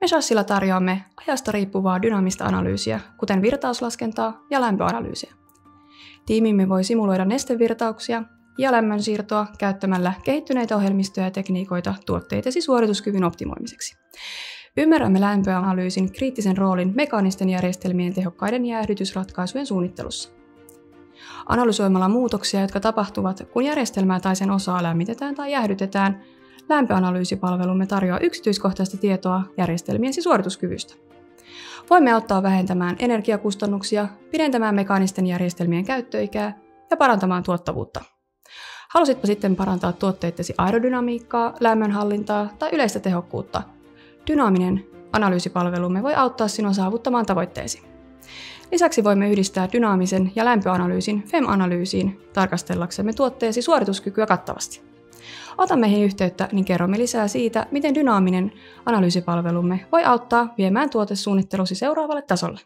Me Chassilla tarjoamme ajasta riippuvaa dynaamista analyysiä, kuten virtauslaskentaa ja lämpöanalyysiä. Tiimimme voi simuloida nestevirtauksia ja lämmönsiirtoa käyttämällä kehittyneitä ohjelmistoja ja tekniikoita tuotteitesi suorituskyvyn optimoimiseksi. Ymmärrämme lämpöanalyysin kriittisen roolin mekaanisten järjestelmien tehokkaiden jäähdytysratkaisujen suunnittelussa. Analysoimalla muutoksia, jotka tapahtuvat, kun järjestelmää tai sen osaa lämmitetään tai jäähdytetään, lämpöanalyysipalvelumme tarjoaa yksityiskohtaista tietoa järjestelmiensi suorituskyvystä. Voimme auttaa vähentämään energiakustannuksia, pidentämään mekaanisten järjestelmien käyttöikää ja parantamaan tuottavuutta. Halusitpa sitten parantaa tuotteittesi aerodynamiikkaa, lämmönhallintaa tai yleistä tehokkuutta? Dynaaminen analyysipalvelumme voi auttaa sinua saavuttamaan tavoitteesi. Lisäksi voimme yhdistää dynaamisen ja lämpöanalyysin FEM-analyysiin tarkastellaksemme tuotteesi suorituskykyä kattavasti. Ota meihin yhteyttä, niin kerromme lisää siitä, miten dynaaminen analyysipalvelumme voi auttaa viemään tuotesuunnittelusi seuraavalle tasolle.